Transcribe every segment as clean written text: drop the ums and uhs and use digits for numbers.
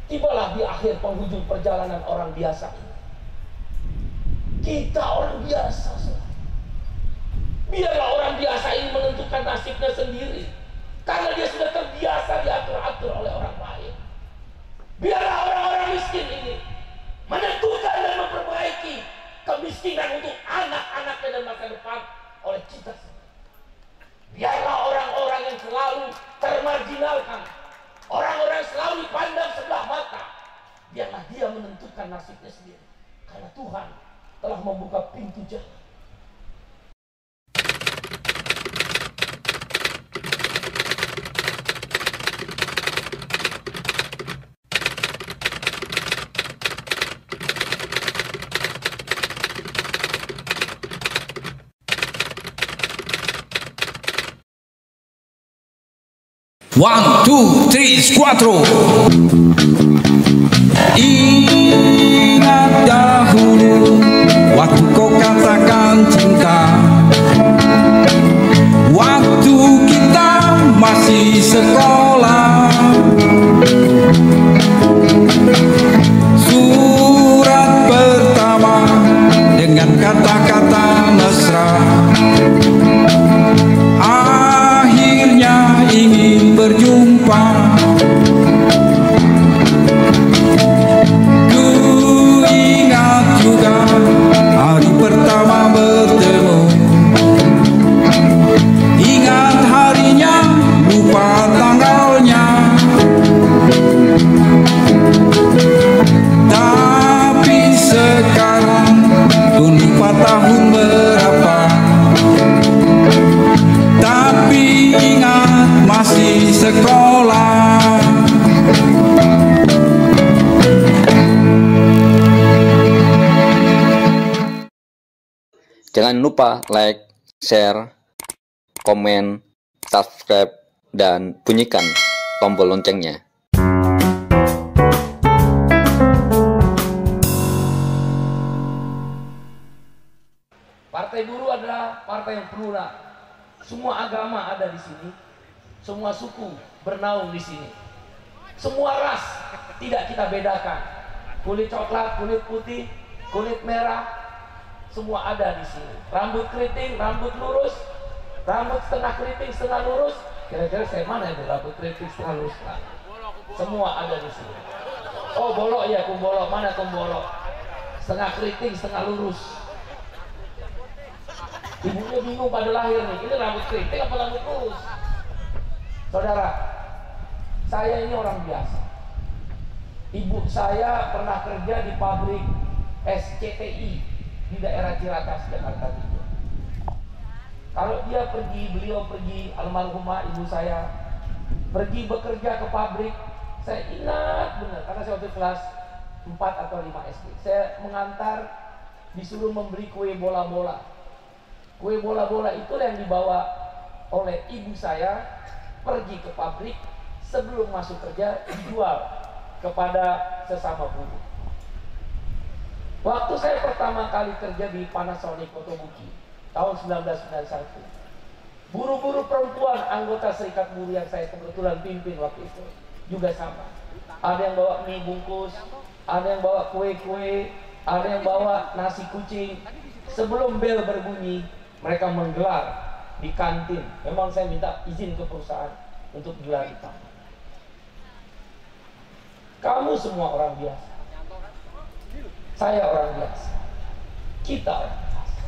Tibalah di akhir penghujung perjalanan orang biasa ini. Kita orang biasa. Biarlah orang biasa ini menentukan nasibnya sendiri, karena dia sudah terbiasa diatur-atur oleh orang lain. Biarlah orang-orang miskin ini menentukan dan memperbaiki kemiskinan untuk anak-anaknya dan masa depan oleh kita sendiri. Biarlah orang-orang yang selalu termarginalkan, orang-orang selalu dipandang sebelah mata, biarlah dia menentukan nasibnya sendiri, karena Tuhan telah membuka pintu jalan. One, two, three, cuatro. Ingat dahulu waktu kau katakan cinta, waktu kita masih sekolah. Surat pertama dengan kata-kata mesra, akhirnya ingin berjumpa. Ku ingat juga hari pertama bertemu, ingat harinya, lupa tanggalnya. Tapi sekarang ku lupa tahun berapa, tapi ingat masih sekolah. Jangan lupa like, share, komen, subscribe, dan bunyikan tombol loncengnya. Partai Buruh adalah partai yang plural. Semua agama ada di sini, semua suku bernaung di sini, semua ras tidak kita bedakan. Kulit coklat, kulit putih, kulit merah, semua ada di sini. Rambut keriting, rambut lurus, rambut setengah keriting, setengah lurus. Kira-kira saya mana itu rambut keriting setengah lurus? Nah, semua ada di sini. Oh bolok ya, kumbolok. Mana kumbolok? Setengah keriting, setengah lurus. Ibunya bingung pada lahir nih, ini rambut keriting apa rambut lurus? Saudara, saya ini orang biasa. Ibu saya pernah kerja di pabrik SCTI di daerah Ciracas, Jakarta Timur. Kalau beliau pergi, almarhumah ibu saya pergi bekerja ke pabrik, saya ingat benar, karena saya waktu kelas 4 atau 5 SD. Saya mengantar, disuruh memberi kue bola-bola. Kue bola-bola itulah yang dibawa oleh ibu saya pergi ke pabrik, sebelum masuk kerja dijual kepada sesama buruh. Waktu saya pertama kali kerja di Panasonic Kotobuki tahun 1991, buruh-buruh perempuan anggota serikat buruh yang saya kebetulan pimpin waktu itu juga sama. Ada yang bawa mie bungkus, ada yang bawa kue-kue, ada yang bawa nasi kucing. Sebelum bel berbunyi, mereka menggelar di kantin. Memang saya minta izin ke perusahaan untuk gelar di kantin. Kamu semua orang biasa, saya orang biasa, kita orang biasa.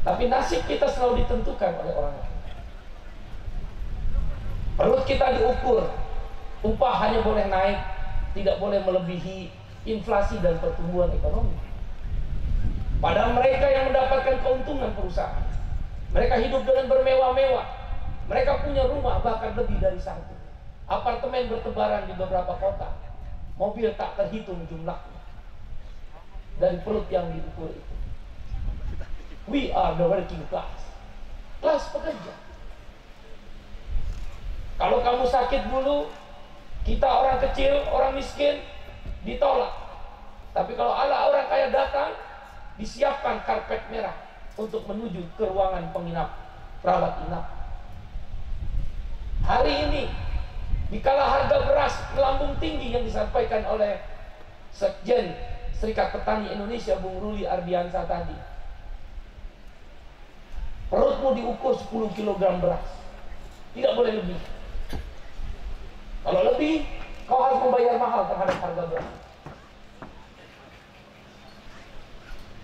Tapi nasib kita selalu ditentukan oleh orang lain. Perut kita diukur, upah hanya boleh naik, tidak boleh melebihi inflasi dan pertumbuhan ekonomi. Padahal mereka yang mendapatkan keuntungan perusahaan, mereka hidup dengan bermewah-mewah, mereka punya rumah bahkan lebih dari satu, apartemen bertebaran di beberapa kota. mobil tak terhitung jumlahnya dari perut yang diukur itu. We are the working class, kelas pekerja. Kalau kamu sakit dulu, kita orang kecil, orang miskin, ditolak. Tapi kalau Allah orang kaya datang, disiapkan karpet merah untuk menuju ke ruangan penginap, rawat inap. Hari ini, dikala harga beras melambung tinggi yang disampaikan oleh Sekjen Serikat Petani Indonesia, Bung Ruli Ardiansa tadi, perutmu diukur 10 kg beras, tidak boleh lebih. Kalau lebih, kau harus membayar mahal terhadap harga beras.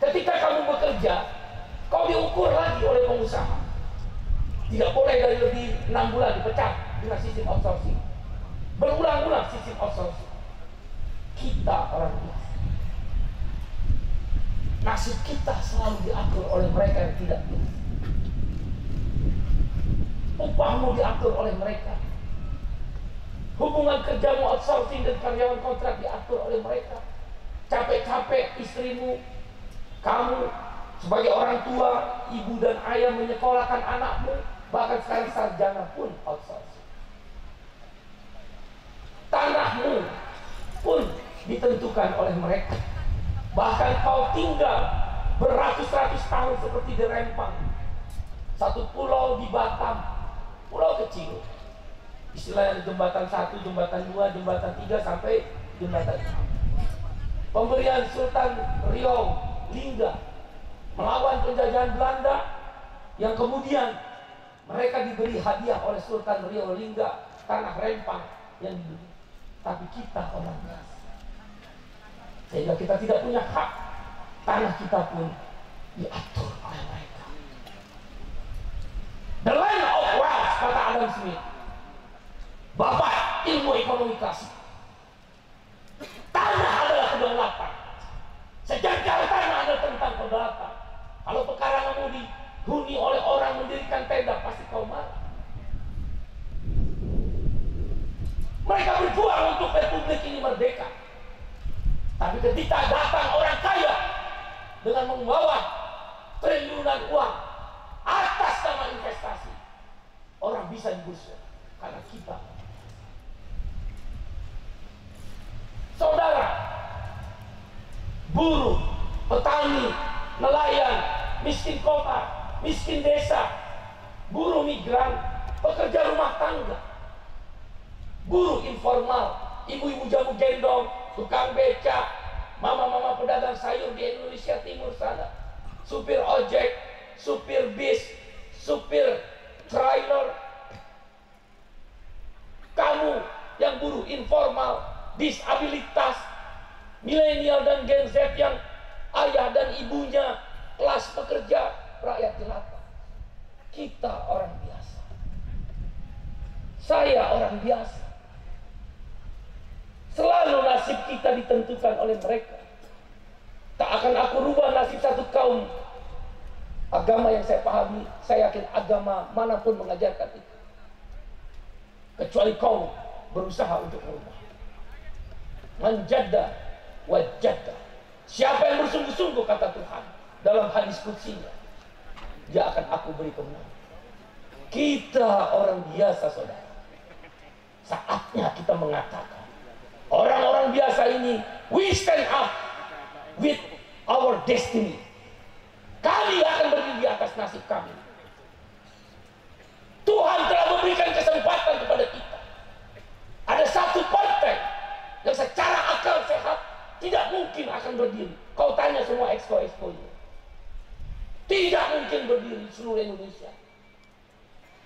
Ketika kamu bekerja, kau diukur lagi oleh pengusaha. Tidak boleh dari lebih 6 bulan dipecat dengan sistem outsourcing. Berulang-ulang sistem outsourcing. Kita orang biasa, nasib kita selalu diatur oleh mereka yang tidak biasa. Upahmu diatur oleh mereka. Hubungan kerjamu outsourcing dan karyawan kontrak diatur oleh mereka. Capek-capek istrimu, kamu sebagai orang tua, ibu dan ayah menyekolahkan anakmu, bahkan sekarang sarjana pun outsourcing. Tanahmu pun ditentukan oleh mereka. Bahkan kau tinggal beratus-ratus tahun seperti di Rempang, satu pulau di Batam, pulau kecil. Istilahnya jembatan 1, jembatan 2, jembatan 3 sampai jembatan 6. Pemberian Sultan Riau Lingga melawan penjajahan Belanda, yang kemudian mereka diberi hadiah oleh Sultan Riau Lingga tanah Rempang yang diberi. Tapi kita orang biasa, sehingga kita tidak punya hak. Tanah kita pun diatur oleh mereka. The land of wealth, kata Adam Smith, bapak ilmu ekonomi klasik. Tanah adalah kedaulatan. Sejajar tanah adalah tentang kedaulatan. Kalau pekaranganmu dihuni oleh orang mendirikan tenda, pasti kau marah. Mereka berjuang untuk republik ini merdeka. Tapi ketika datang orang kaya dengan membawa triliunan uang atas nama investasi, orang bisa digusur karena kita. Saudara, buruh, petani, nelayan, miskin kota, miskin desa, buruh migran, pekerja rumah tangga, buruh informal, ibu-ibu jamu gendong, tukang beca, mama-mama pedagang sayur di Indonesia Timur sana, supir ojek, supir bis, supir trailer, kamu yang buruh informal, disabilitas, milenial dan Gen Z yang ayah dan ibunya kelas pekerja, rakyat jelata. Kita orang biasa, saya orang biasa. Selalu nasib kita ditentukan oleh mereka. Tak akan aku rubah nasib satu kaum. Agama yang saya pahami, saya yakin agama manapun mengajarkan itu, kecuali kau berusaha untuk merubah. Manjadda wajadda. Siapa yang bersungguh-sungguh, kata Tuhan dalam hadis qudsinya, dia akan aku beri kemenangan. Kita orang biasa, saudara. Saatnya kita mengatakan, orang-orang biasa ini, we stand up with our destiny. Kami akan berdiri di atas nasib kami. Tuhan telah memberikan kesempatan kepada kita. Ada satu partai yang secara akal sehat tidak mungkin akan berdiri. Kau tanya semua exco ini, tidak mungkin berdiri di seluruh Indonesia.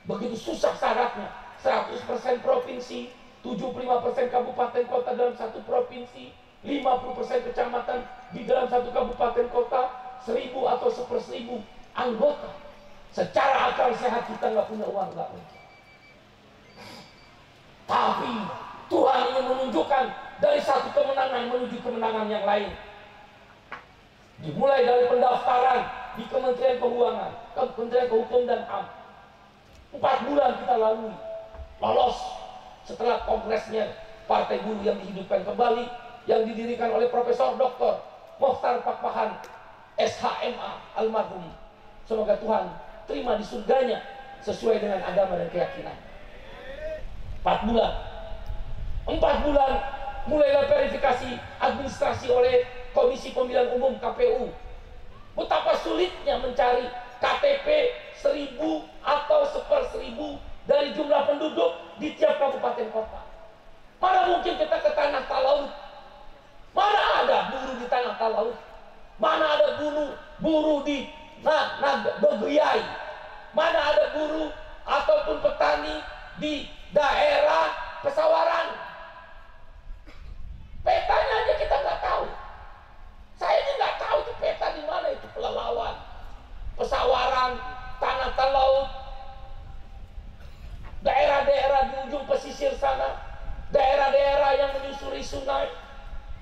Begitu susah syaratnya, 100% provinsi, 75% kabupaten kota dalam satu provinsi, 50% kecamatan di dalam satu kabupaten kota, 1000 atau 1/1000 anggota. Secara akal sehat kita nggak punya uang, nggak mungkin. Tapi Tuhan ingin menunjukkan dari satu kemenangan menuju kemenangan yang lain. Dimulai dari pendaftaran di Kementerian Keuangan, Kementerian Hukum dan HAM. 4 bulan kita lalui, lolos. Setelah kongresnya Partai Buruh yang dihidupkan kembali, yang didirikan oleh Profesor Dr. Mokhtar Pakpahan SHMA almarhum. Semoga Tuhan terima di surganya sesuai dengan agama dan keyakinan. 4 bulan. 4 bulan mulailah verifikasi administrasi oleh Komisi Pemilihan Umum KPU. Betapa sulitnya mencari KTP 1000 atau 1/1000 dari jumlah penduduk di tiap kabupaten kota. Mana mungkin kita ke tanah talaut? Mana ada buruh di tanah talaut? Mana ada buruh di Dogriai? Mana ada buruh ataupun petani di daerah Pesawaran? Petanya aja kita nggak tahu. Saya ini nggak tahu itu peta di mana, itu Pelalawan, Pesawaran, tanah talaut, daerah-daerah di ujung pesisir sana, daerah-daerah yang menyusuri sungai,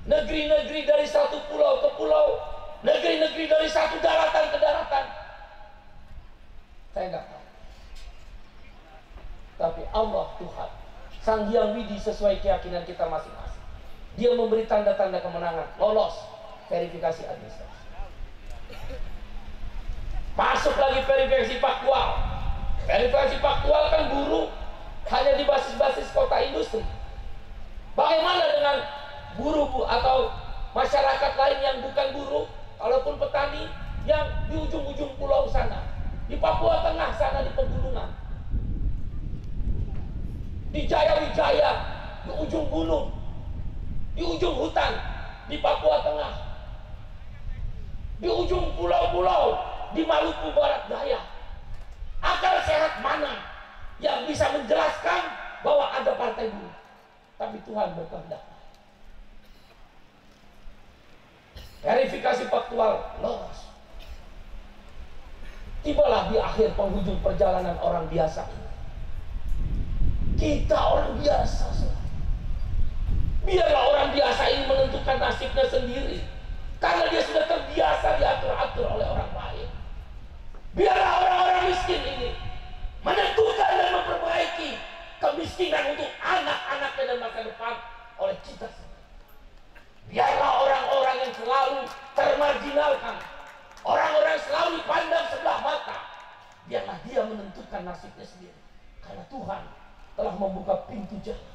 negeri-negeri dari satu pulau ke pulau, negeri-negeri dari satu daratan ke daratan. Saya nggak tahu. Tapi Allah Tuhan, Sang Hyang Widi sesuai keyakinan kita masing-masing. Dia memberi tanda-tanda kemenangan, lolos verifikasi administrasi. Masuk lagi verifikasi faktual. Verifikasi faktual kan buruh hanya di basis-basis kota industri. Bagaimana dengan buruh atau masyarakat lain yang bukan buruh, walaupun petani yang di ujung-ujung pulau sana, di Papua Tengah sana, di pegunungan, di Jaya-Wijaya, di ujung gunung, di ujung hutan, di Papua Tengah, di ujung pulau-pulau, di Maluku Barat Daya. Akal sehat mana yang bisa menjelaskan bahwa ada partai buruh? Tapi Tuhan berkehendak. Verifikasi faktual lolos. Tibalah di akhir penghujung perjalanan orang biasa ini. Kita orang biasa. Biarlah orang biasa ini menentukan nasibnya sendiri, karena dia sudah terbiasa diatur-atur oleh orang lain. Biarlah orang-orang miskin ini menentukan dan memperbaiki kemiskinan untuk anak-anaknya dan masa depan oleh kita sendiri. Biarlah orang-orang yang selalu termarginalkan, orang-orang selalu dipandang sebelah mata, biarlah dia menentukan nasibnya sendiri, karena Tuhan telah membuka pintu jalan.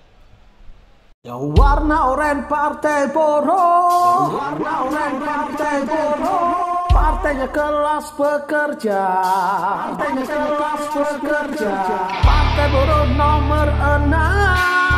Ya warna oranye Partai Buruh, warna oranye Partai Buruh, partainya kelas pekerja, partainya kelas pekerja, Partai Buruh nomor 6.